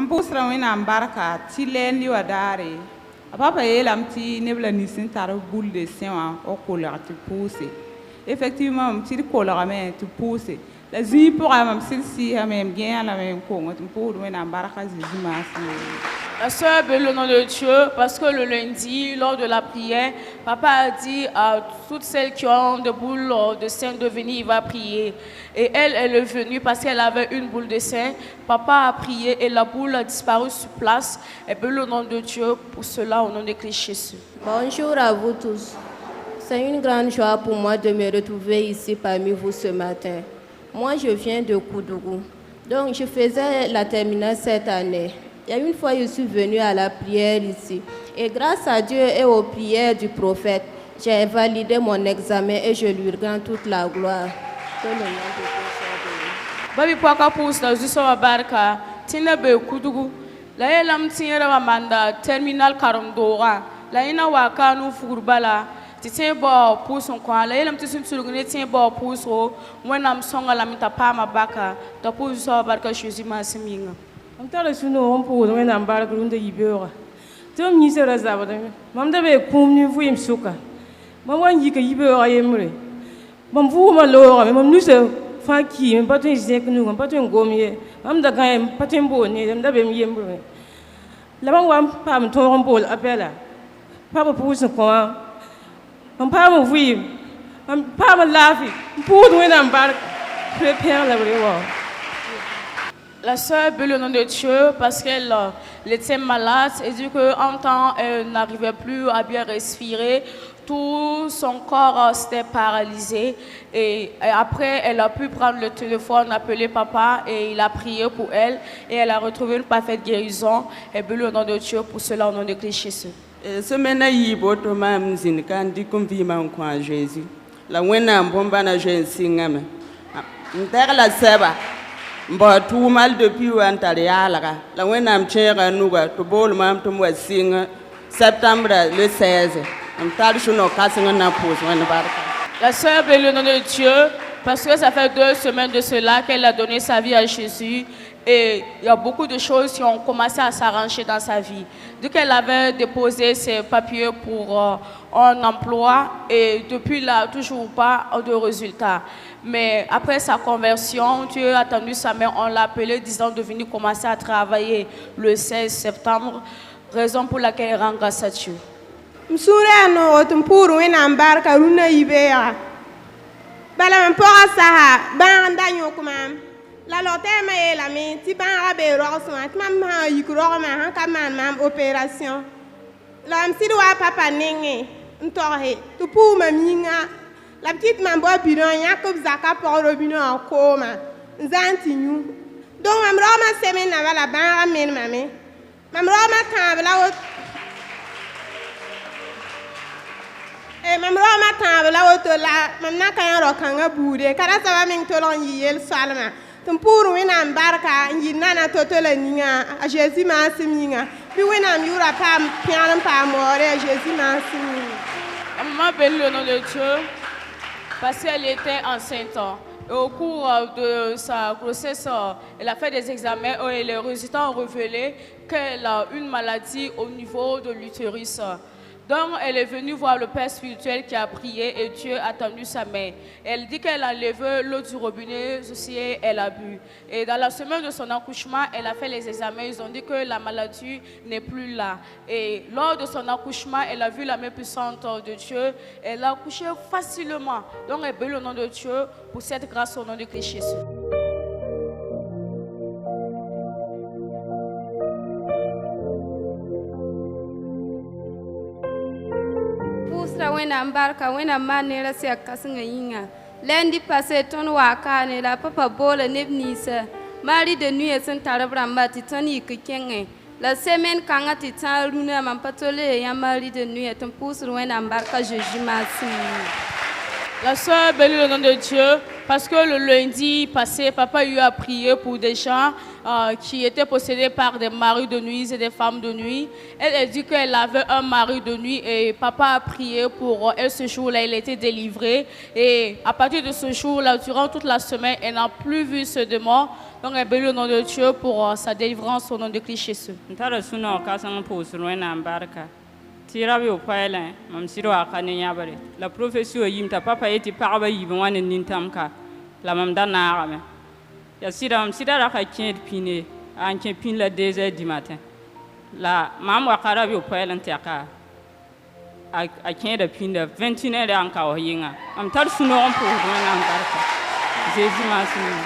pusra wẽnnaam barka tɩ lɛɛnd wa daare a papa yeelame tɩ neb la nins n tar bul de sẽ wã o kolg tɩ pʋʋse effectivement mam tɩ d kolgame tɩ pʋʋse la zĩig pʋga mam sɩd sɩɩsame m gẽ lame n kong tɩ m pʋʋsd wẽnnaam barka Jésus maasẽ. La sœur bénit le nom de Dieu parce que le lundi, lors de la prière, papa a dit à toutes celles qui ont des boules de sein de venir, il va prier. Et elle est venue parce qu'elle avait une boule de sein. Papa a prié et la boule a disparu sur place. Et bénit le nom de Dieu pour cela au nom de Christ Jésus. Bonjour à vous tous. C'est une grande joie pour moi de me retrouver ici parmi vous ce matin. Moi, je viens de Koudougou. Donc, je faisais la terminale cette année. Il y a une fois, je suis venue à la prière ici. Et grâce à Dieu et aux prières du prophète, j'ai validé mon examen et je lui rends toute la gloire. Que le nom de Dieu soit béni. Babi paka pus na zuso wa barka tina be kudugu la yelam tinyera wa manda terminal karondora la ina wa kanu furbala titin bo puson kwa la yelam tisin sulugune tin bo puso wenam songa la mita pama baka ta puso wa barka Jésus masiminga. On t'a reçu nous on pour nous en barque runde yibera. Tom ni sera zabada. Mam da be kum ni fu im suka. Mam wan yi ka yibera yemre. Mam fu ma lo ma mam nu se fa ki mam patin zek nu mam patin gomie. Mam da kan patin bo ni mam da be yemre. La mam wan pam to ron bol apela. Papa puso ko. Mam pam fu mam pam lafi. Pour nous en barque. Prépare la brewa. La sœur bénit le nom de Dieu parce qu'elle était malade et dit qu'en temps elle n'arrivait plus à bien respirer, tout son corps s'était paralysé et après elle a pu prendre le téléphone, appeler papa et il a prié pour elle et elle a retrouvé une parfaite guérison et bénit le nom de Dieu pour cela au nom de Christ Jésus. Semaine yibo to mam zin kan di kum vi mam kwa Jésus la wena mbomba na Jésus ngame nter la seba mba tout mal depuis wan tarialaga la wenam tchera nuga to bol mam to mo singa septembre le 16 am tar chuno kasinga na pose wan barka. La sœur bénit le nom de Dieu parce que ça fait 2 semaines de cela qu'elle a donné sa vie à Jésus et il y a beaucoup de choses qui ont commencé à s'arranger dans sa vie. Dès qu'elle avait déposé ses papiers pour un emploi et depuis là toujours pas de résultats. Mais après sa conversion, Dieu a tendu sa main, on l'a appelé disant de venir commencer à travailler le 16 septembre, raison pour laquelle elle rend grâce à Dieu. Msura no tumpuru wena mbarka runa ibea. Bala mpora saha banda nyokumam. La lote ma yela mi ti ban abe roxma mam ha yikro ma han kaman mam opération. La msidwa papa ningi ntorhe tu pu maminga. La petite mambo bidon Jacob Zaka pour le bidon en coma. Zantignou. Donc mam roma semaine na la ban men mame. Mam roma kan la mam roma kan la auto la mam na kan ro kan bude kada sa ba min to lon yel salma. Tum pour wena mbarka nana toto la ninga a Jésus ma siminga. Puis wena yura pam pian pa more Jésus ma siminga. Maman bénit le nom de Dieu parce qu'elle était enceinte. Et au cours de sa grossesse, elle a fait des examens et les résultats ont révélé qu'elle a une maladie au niveau de l'utérus. Donc, elle est venue voir le Père spirituel qui a prié et Dieu a tendu sa main. Elle dit qu'elle a levé l'eau du robinet aussi et elle a bu. Et dans la semaine de son accouchement, elle a fait les examens. Ils ont dit que la maladie n'est plus là. Et lors de son accouchement, elle a vu la main puissante de Dieu. Elle a accouché facilement. Donc, elle bénit le nom de Dieu pour cette grâce au nom de Christ Jésus. Wena mbarka wena manera se akasinga yinga lundi passé ton waka ne la papa bola nebnisa mari de nuit sen tarabra mati toni kikenge la semaine kanga ti taruna man patole ya mari de nuit ton pousse wena mbarka Jésus merci. La sœur bénit le nom de Dieu Parce que le lundi passé, papa lui a prié pour des gens qui étaient possédés par des maris de nuit et des femmes de nuit. Elle a dit qu'elle avait un mari de nuit et papa a prié pour elle ce jour-là. Elle a été délivrée. Et à partir de ce jour-là, durant toute la semaine, elle n'a plus vu ce démon. Donc elle bénit le nom de Dieu pour sa délivrance au nom de Christ Jésus. Tirabi o paela mam siro akane yabare la professeur yimta papa yeti paraba yibe wane nintamka la mam dana me ya sira mam sira ra ka kien pine an kien pin la 2h du matin la mam wa karabi o paela ntaka a kien de pin de 21h an ka o yinga am tar suno on pour wana an barka Jésus masini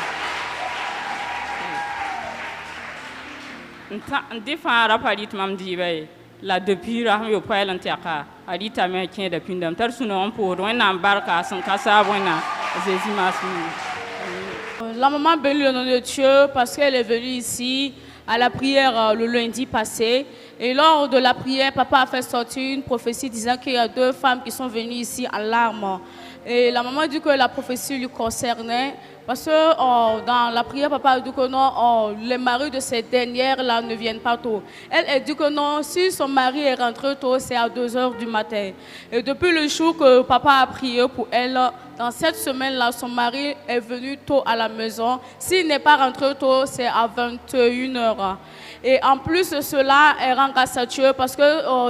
nta ndifa ra palit mam dibe la depuis rahmi au poil antiaka alita me kien de pindam tar suno on pour wena barka san kasa wena Jésus masini. La maman bénit le nom de Dieu parce qu'elle est venue ici à la prière le lundi passé. Et lors de la prière, papa a fait sortir une prophétie disant qu'il y a 2 femmes qui sont venues ici en larmes. Et la maman dit que la prophétie lui concernait parce que dans la prière, papa a dit que non, les maris de ces dernières-là ne viennent pas tôt. Elle dit que non, si son mari est rentré tôt, c'est à 2h du matin. Et depuis le jour que papa a prié pour elle, dans cette semaine-là, son mari est venu tôt à la maison. S'il n'est pas rentré tôt, c'est à 21h. Et en plus de cela, elle rend grâce à Dieu parce que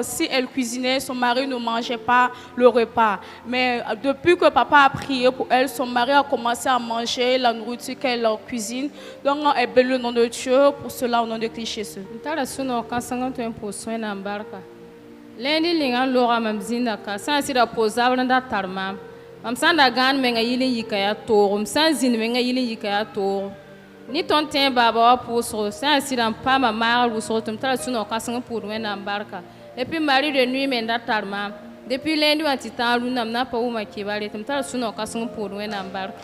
si elle cuisinait, son mari ne mangeait pas le repas. Mais depuis que papa a prié pour elle, son mari a commencé à manger la nourriture qu'elle cuisine. Donc, elle bénit le nom de Dieu pour cela au nom de Christ Jésus. Lundi linga lora mamzinda ka san sira posable nda tarma mam sanda gan menga yilin yikaya to san zin menga yilin yikaya to ni ton tin baba wa poso san sira pa ma mar wuso tum tala suno ka san pour wena barka et puis mari de nuit men nda tarma depuis lundi wa titan lunam na pa uma kibale tum tala suno ka san pour wena barka.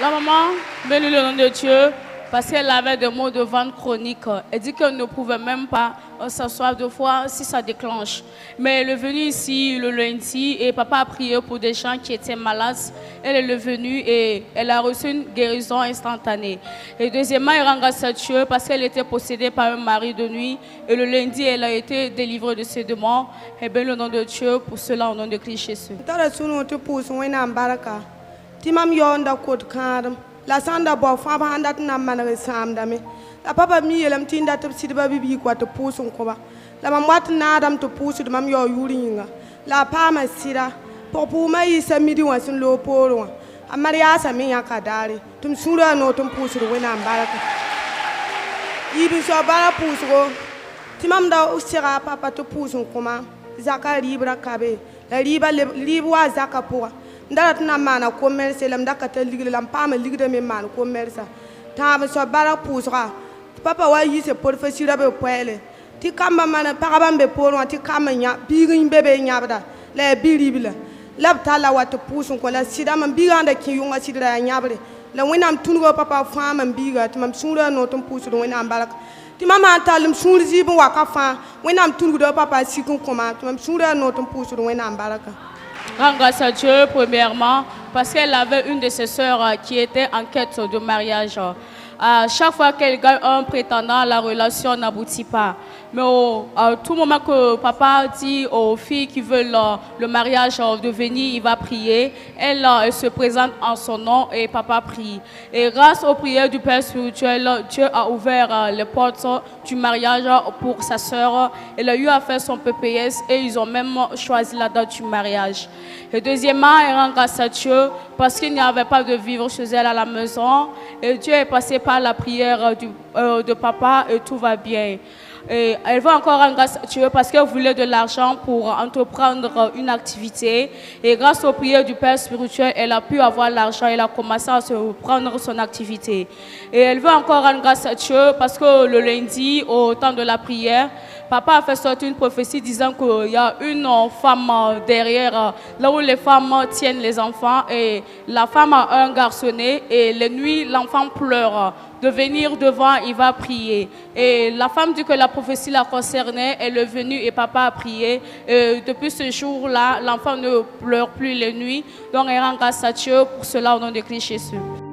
La maman bénit le nom de Dieu parce qu'elle avait des maux de ventre chroniques. Elle dit qu'elle ne pouvait même pas s'asseoir 2 fois si ça déclenche. Mais elle est venue ici le lundi et papa a prié pour des gens qui étaient malades. Elle est venue et elle a reçu une guérison instantanée. Et deuxièmement, elle rend grâce à Dieu parce qu'elle était possédée par un mari de nuit. Et le lundi, elle a été délivrée de ses démons. Et bien le nom de Dieu pour cela au nom de Christ Jésus. La sanda bo fa ba anda na manare samda me la papa mi yelam tinda to sidba bibi ko to pusun ko ba la mam wat na adam to pusu de mam yo yuringa la pa ma sira popu ma isa midi wa sun lo poro amaria sa mi yakadare tum sura no tum pusu we na baraka ibi so bara pusu timam da usira papa to pusun ko ma zakari bra kabe la riba libwa zakapura ndarat na mana commerce lam dakata ligre lam pama ligre me man commerce ta so bara pusra papa wa yi se professeur be poele ti kamba mana parabambe poro ti kamanya bigin bebe nyabda la biribila lab tala wat pusun ko la sida man biganda ki yunga sidra nyabre la wenam tungo papa fama biga ti mam sura no tum pusu do wenam balak ti mama talim sura zibun wa ka fa wenam tungo do papa sikun koma ti mam sura no tum pusu do wenam balaka. Rends grâce à Dieu, premièrement, parce qu'elle avait une de ses sœurs qui était en quête de mariage. À chaque fois qu'elle gagne un prétendant, la relation n'aboutit pas. Mais à tout moment que papa dit aux filles qui veulent le mariage de venir, il va prier. Elle se présente en son nom et papa prie. Et grâce aux prières du Père spirituel, Dieu a ouvert les portes du mariage pour sa sœur. Elle a eu à faire son PPS et ils ont même choisi la date du mariage. Et deuxièmement, elle rend grâce à Dieu parce qu'il n'y avait pas de vivre chez elle à la maison. Et Dieu est passé par la prière de papa et tout va bien. Et elle va encore rendre grâce à Dieu parce qu'elle voulait de l'argent pour entreprendre une activité. Et grâce aux prières du Père spirituel, elle a pu avoir l'argent. Elle a commencé à se prendre son activité. Et elle veut encore rendre grâce à Dieu parce que le lundi, au temps de la prière, papa a fait sortir une prophétie disant qu'il y a une femme derrière, là où les femmes tiennent les enfants, et la femme a un garçonnet, et la nuit, l'enfant pleure. De venir devant, il va prier. Et la femme dit que la prophétie la concernait, elle est venue et papa a prié. Et depuis ce jour-là, l'enfant ne pleure plus les nuits. Donc elle rend grâce à Dieu pour cela au nom de Christ Jésus.